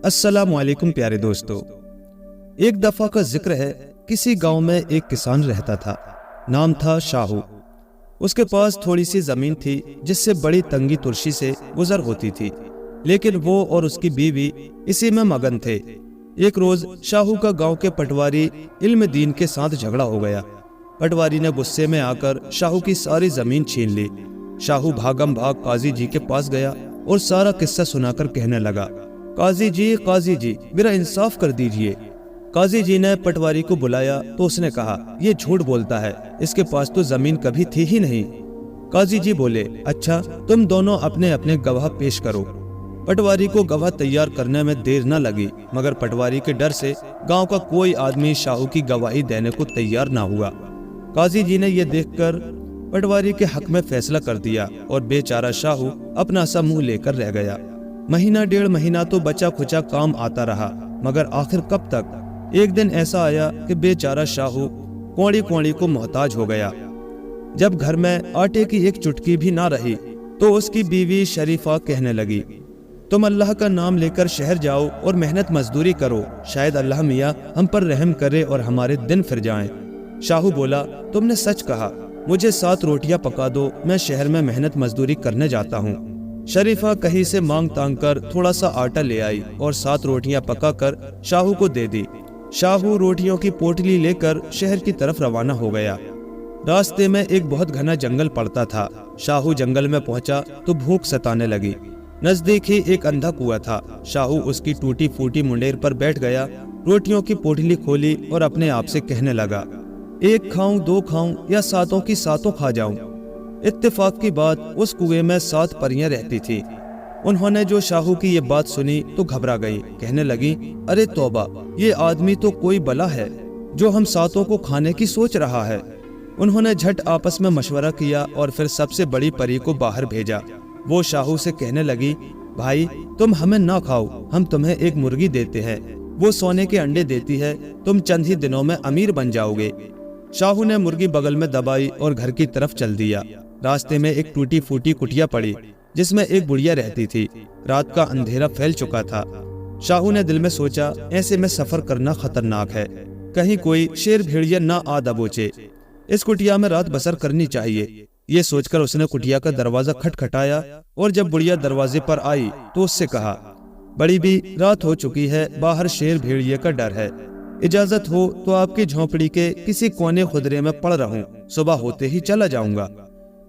अस्सलाम वालेकुम प्यारे दोस्तों। एक दफा का जिक्र है, किसी गांव में एक किसान रहता था। नाम था शाहू। उसके पास थोड़ी सी जमीन थी जिससे बड़ी तंगी तुर्शी से गुजर होती थी, लेकिन वो और उसकी बीवी इसी में मगन थे। एक रोज शाहू का गांव के पटवारी इल्म दीन के साथ झगड़ा हो गया। पटवारी ने गुस्से में आकर शाहू की सारी जमीन छीन ली। शाहू भागम भाग काजी जी के पास गया और सारा किस्सा सुनाकर कहने लगा, काजी जी मेरा इंसाफ कर दीजिए। काजी जी ने पटवारी को बुलाया तो उसने कहा, ये झूठ बोलता है, इसके पास तो जमीन कभी थी ही नहीं। काजी जी बोले, अच्छा तुम दोनों अपने अपने गवाह पेश करो। पटवारी को गवाह तैयार करने में देर न लगी, मगर पटवारी के डर से गांव का कोई आदमी शाहू की गवाही देने को तैयार ना हुआ। काजी जी ने यह देखकर पटवारी के हक में फैसला कर दिया और बेचारा शाहू अपना सा मुंह लेकर रह गया। महीना डेढ़ महीना तो बचा खुचा काम आता रहा, मगर आखिर कब तक। एक दिन ऐसा आया कि बेचारा शाहू कौड़ी कौड़ी को मोहताज हो गया। जब घर में आटे की एक चुटकी भी ना रही तो उसकी बीवी शरीफा कहने लगी, तुम अल्लाह का नाम लेकर शहर जाओ और मेहनत मजदूरी करो, शायद अल्लाह मियाँ हम पर रहम करे और हमारे दिन फिर जाएं। शाहू बोला, तुमने सच कहा, मुझे 7 रोटियां पका दो, मैं शहर में मेहनत मजदूरी करने जाता हूँ। शरीफा कहीं से मांग तांग कर थोड़ा सा आटा ले आई और 7 रोटियां पकाकर शाहू को दे दी। शाहू रोटियों की पोटली लेकर शहर की तरफ रवाना हो गया। रास्ते में एक बहुत घना जंगल पड़ता था। शाहू जंगल में पहुंचा तो भूख सताने लगी। नजदीक ही एक अंधा कुआं था। शाहू उसकी टूटी फूटी मुंडेर पर बैठ गया, रोटियों की पोटली खोली और अपने आप से कहने लगा, 1 खाऊं 2 खाऊं या 7 की 7 खा जाऊं। इत्तेफाक की बात, उस कुएं में 7 परियां रहती थी। उन्होंने जो शाहू की ये बात सुनी तो घबरा गई, कहने लगी, अरे तौबा, ये आदमी तो कोई बला है जो हम 7 को खाने की सोच रहा है। उन्होंने झट आपस में मशवरा किया और फिर सबसे बड़ी परी को बाहर भेजा। वो शाहू से कहने लगी, भाई तुम हमें ना खाओ, हम तुम्हें एक मुर्गी देते हैं, वो सोने के अंडे देती है, तुम चंद ही दिनों में अमीर बन जाओगे। शाहू ने मुर्गी बगल में दबाई और घर की तरफ चल दिया। रास्ते में एक टूटी फूटी कुटिया पड़ी जिसमें एक बुढ़िया रहती थी। रात का अंधेरा फैल चुका था। शाहू ने दिल में सोचा, ऐसे में सफर करना खतरनाक है, कहीं कोई शेर भेड़िया ना आ दबोचे। इस कुटिया में रात बसर करनी चाहिए। ये सोचकर उसने कुटिया का दरवाजा खटखटाया और जब बुढ़िया दरवाजे पर आई तो उससे कहा, बड़ी भी रात हो चुकी है, बाहर शेर भेड़िए का डर है, इजाजत हो तो आपकी झोंपड़ी के किसी कोने खुदरे में पड़ रहूं, सुबह होते ही चला जाऊंगा।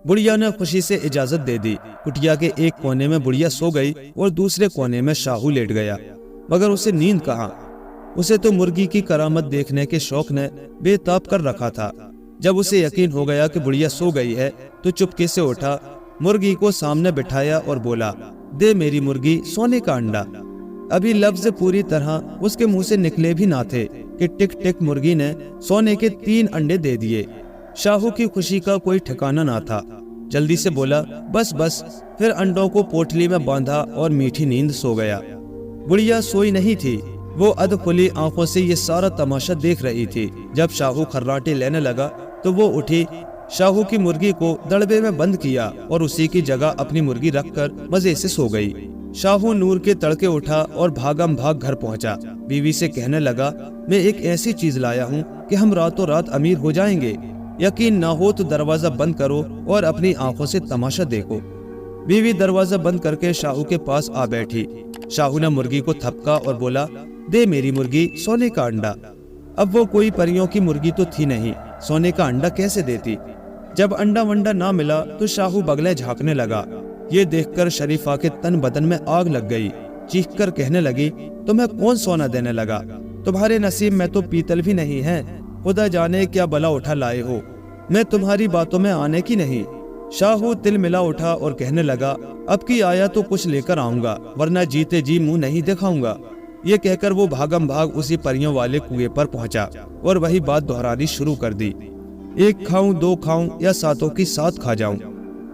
बुढ़िया ने खुशी से इजाजत दे दी। कुटिया के एक कोने में बुढ़िया सो गई और दूसरे कोने में शाहू लेट गया, मगर उसे नींद कहाँ। उसे तो मुर्गी की करामत देखने के शौक ने बेताब कर रखा था। जब उसे यकीन हो गया कि बुढ़िया सो गई है तो चुपके से उठा, मुर्गी को सामने बिठाया और बोला, दे मेरी मुर्गी सोने का अंडा। अभी लफ्ज पूरी तरह उसके मुंह से निकले भी ना थे कि टिक टिक मुर्गी ने सोने के 3 अंडे दे दिए। शाहू की खुशी का कोई ठिकाना ना था। जल्दी से बोला, बस बस, फिर अंडों को पोटली में बांधा और मीठी नींद सो गया। बुढ़िया सोई नहीं थी, वो अधखुली आंखों से ये सारा तमाशा देख रही थी। जब शाहू खर्राटे लेने लगा तो वो उठी, शाहू की मुर्गी को दड़बे में बंद किया और उसी की जगह अपनी मुर्गी रखकर मजे से सो गई। शाहू नूर के तड़के उठा और भागम भाग घर पहुंचा। बीवी से कहने लगा, मैं एक ऐसी चीज लाया हूँ कि हम रातों रात अमीर हो जाएंगे। यकीन ना हो तो दरवाजा बंद करो और अपनी आंखों से तमाशा देखो। बीवी दरवाजा बंद करके शाहू के पास आ बैठी। शाहू ने मुर्गी को थपका और बोला, दे मेरी मुर्गी सोने का अंडा। अब वो कोई परियों की मुर्गी तो थी नहीं, सोने का अंडा कैसे देती। जब अंडा वंडा ना मिला तो शाहू बगले झांकने लगा। ये देखकर शरीफा के तन बदन में आग लग गई। चीख कर कहने लगी, तुम्हें कौन सोना देने लगा, तुम्हारे नसीब में तो पीतल भी नहीं है, खुदा जाने क्या बला उठा लाए हो, मैं तुम्हारी बातों में आने की नहीं। शाहू तिल मिला उठा और कहने लगा, अब की आया तो कुछ लेकर आऊंगा, वरना जीते जी मुंह नहीं दिखाऊंगा। ये कहकर वो भागम भाग उसी परियों वाले कुएं पर पहुंचा और वही बात दोहरानी शुरू कर दी, 1 खाऊं 2 खाऊं या 7 की 7 खा जाऊं।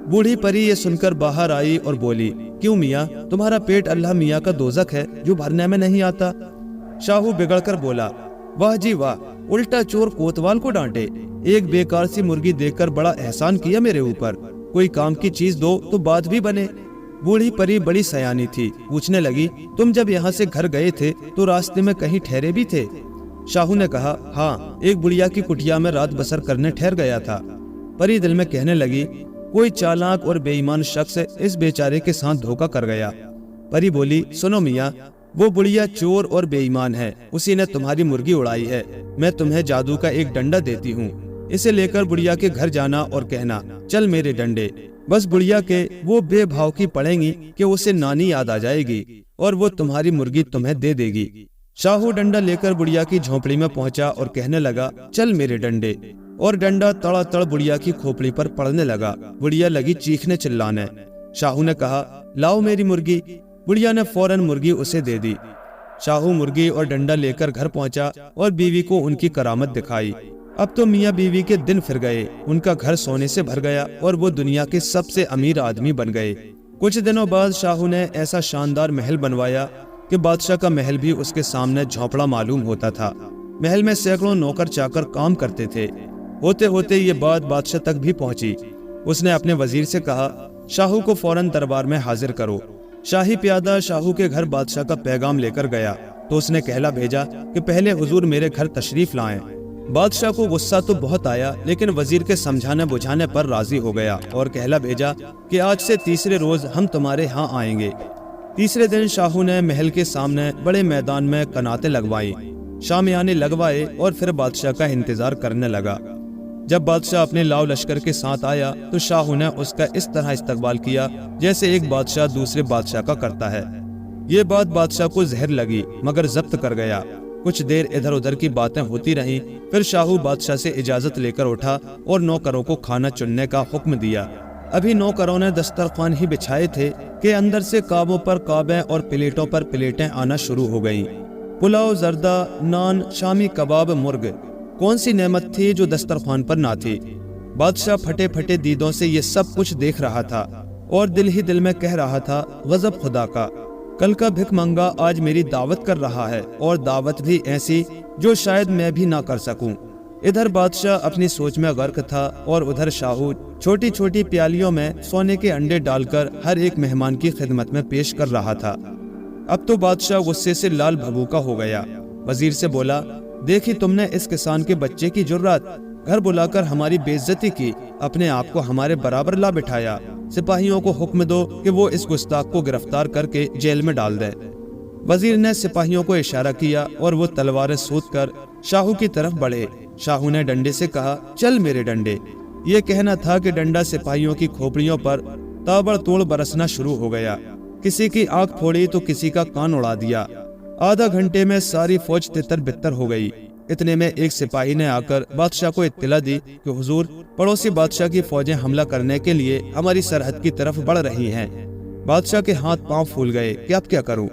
बूढ़ी परी ये सुनकर बाहर आई और बोली, क्यों मियाँ, तुम्हारा पेट अल्लाह मियाँ का दोजक है जो भरने में नहीं आता। शाहू बिगड़कर बोला, वाह जी वाह, उल्टा चोर कोतवाल को डांटे। एक बेकार सी मुर्गी देखकर बड़ा एहसान किया मेरे ऊपर, कोई काम की चीज दो तो बात भी बने। बूढ़ी परी बड़ी सयानी थी, पूछने लगी, तुम जब यहाँ से घर गए थे तो रास्ते में कहीं ठहरे भी थे? शाहू ने कहा, हाँ, एक बुढ़िया की कुटिया में रात बसर करने ठहर गया था। परी दिल में कहने लगी, कोई चालाक और बेईमान शख्स इस बेचारे के साथ धोखा कर गया। परी बोली, सुनो मियाँ, वो बुढ़िया चोर और बेईमान है, उसी ने तुम्हारी मुर्गी उड़ाई है। मैं तुम्हें जादू का एक डंडा देती हूँ, इसे लेकर बुढ़िया के घर जाना और कहना, चल मेरे डंडे। बस बुढ़िया के वो बेभाव की पड़ेंगी कि उसे नानी याद आ जाएगी और वो तुम्हारी मुर्गी तुम्हें दे देगी। शाहू डंडा लेकर बुढ़िया की झोपड़ी में पहुंचा और कहने लगा, चल मेरे डंडे। और डंडा तड़ातड़ बुढ़िया की खोपड़ी पर पड़ने लगा। बुढ़िया लगी चीखने चिल्लाने। शाहू ने कहा, लाओ मेरी मुर्गी। बुढ़िया ने फौरन मुर्गी उसे दे दी। शाहू मुर्गी और डंडा लेकर घर पहुंचा और बीवी को उनकी करामत दिखाई। अब तो मियाँ बीवी के दिन फिर गए, उनका घर सोने से भर गया और वो दुनिया के सबसे अमीर आदमी बन गए। कुछ दिनों बाद शाहू ने ऐसा शानदार महल बनवाया कि बादशाह का महल भी उसके सामने झोंपड़ा मालूम होता था। महल में सैकड़ों नौकर चाकर काम करते थे। होते होते ये बात बादशाह तक भी पहुंची। उसने अपने वजीर से कहा, शाहू को फौरन दरबार में हाजिर करो। शाही प्यादा शाहू के घर बादशाह का पैगाम लेकर गया तो उसने कहला भेजा कि पहले हुजूर मेरे घर तशरीफ लाएं। बादशाह को गुस्सा तो बहुत आया, लेकिन वजीर के समझाने बुझाने पर राजी हो गया और कहला भेजा कि आज से तीसरे रोज हम तुम्हारे यहाँ आएंगे। तीसरे दिन शाहू ने महल के सामने बड़े मैदान में कनाते लगवाई, शामियाने लगवाए और फिर बादशाह का इंतजार करने लगा। जब बादशाह अपने लाव लश्कर के साथ आया तो शाहू ने उसका इस तरह इस्तकबाल किया जैसे एक बादशाह दूसरे बादशाह का करता है। ये बात बादशाह को जहर लगी मगर जब्त कर गया। कुछ देर इधर उधर की बातें होती रहीं, फिर शाहू बादशाह से इजाजत लेकर उठा और नौकरों को खाना चुनने का हुक्म दिया। अभी नौकरों ने दस्तरखान ही बिछाए थे कि अंदर से काबों पर काबें और प्लेटों पर प्लेटें आना शुरू हो गईं। पुलाव, जर्दा, नान, शामी कबाब, मुर्ग, कौन सी नेमत थी जो दस्तरखान पर ना थी। बादशाह फटे फटे दीदों से ये सब कुछ देख रहा था और दिल ही दिल में कह रहा था, गजब खुदा का, कल का भिख मंगा आज मेरी दावत कर रहा है और दावत भी ऐसी जो शायद मैं भी ना कर सकूं। इधर बादशाह अपनी सोच में गर्क था और उधर शाहू छोटी छोटी प्यालियों में सोने के अंडे डालकर हर एक मेहमान की खिदमत में पेश कर रहा था। अब तो बादशाह गुस्से से लाल भभूका हो गया। वजीर से बोला, देखी तुमने इस किसान के बच्चे की जुर्रत, घर बुलाकर हमारी बेइज्जती की, अपने आप को हमारे बराबर ला बिठाया। सिपाहियों को हुक्म दो कि वो इस गुस्ताख को गिरफ्तार करके जेल में डाल दे। वजीर ने सिपाहियों को इशारा किया और वो तलवारें सूद कर शाहू की तरफ बढ़े। शाहू ने डंडे से कहा, चल मेरे डंडे। ये कहना था कि डंडा सिपाहियों की खोपड़ियों पर ताबड़तोड़ बरसना शुरू हो गया। किसी की आंख फोड़ी तो किसी का कान उड़ा दिया। आधा घंटे में सारी फौज तितर बितर हो गई। इतने में एक सिपाही ने आकर बादशाह को इत्तला दी कि हुजूर, पड़ोसी बादशाह की फौजें हमला करने के लिए हमारी सरहद की तरफ बढ़ रही हैं। बादशाह के हाथ पांव फूल गए कि अब क्या करूं।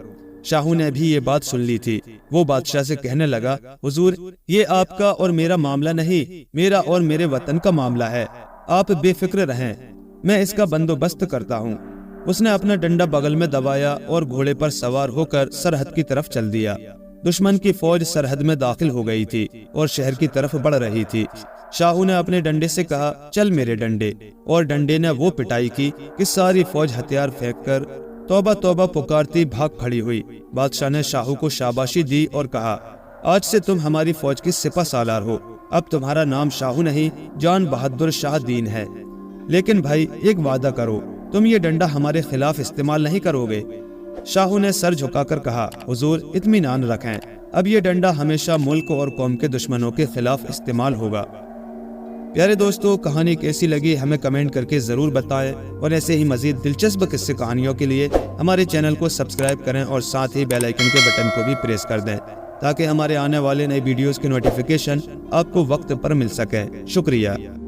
शाहू ने भी ये बात सुन ली थी। वो बादशाह से कहने लगा, हुजूर, ये आपका और मेरा मामला नहीं, मेरा और मेरे वतन का मामला है। आप बेफिक्र रहें, मैं इसका बंदोबस्त करता हूँ। उसने अपना डंडा बगल में दबाया और घोड़े पर सवार होकर सरहद की तरफ चल दिया। दुश्मन की फौज सरहद में दाखिल हो गई थी और शहर की तरफ बढ़ रही थी। शाहू ने अपने डंडे से कहा, चल मेरे डंडे, और डंडे ने वो पिटाई की कि सारी फौज हथियार फेंककर तौबा तौबा पुकारती भाग खड़ी हुई। बादशाह ने शाहू को शाबाशी दी और कहा, आज से तुम हमारी फौज की सिपा सालार हो। अब तुम्हारा नाम शाहू नहीं, जान बहादुर शाह दीन है। लेकिन भाई, एक वादा करो, तुम ये डंडा हमारे खिलाफ इस्तेमाल नहीं करोगे। शाहू ने सर झुकाकर कहा, हुजूर, इत्मीनान रखें, अब ये डंडा हमेशा मुल्क और कौम के दुश्मनों के खिलाफ इस्तेमाल होगा। प्यारे दोस्तों, कहानी कैसी लगी हमें कमेंट करके ज़रूर बताएं और ऐसे ही मज़ीद दिलचस्प किस्से कहानियों के लिए हमारे चैनल को सब्सक्राइब करें और साथ ही बेल आइकन के बटन को भी प्रेस कर दें ताकि हमारे आने वाले नए वीडियोज़ की नोटिफिकेशन आपको वक्त पर मिल सके। शुक्रिया।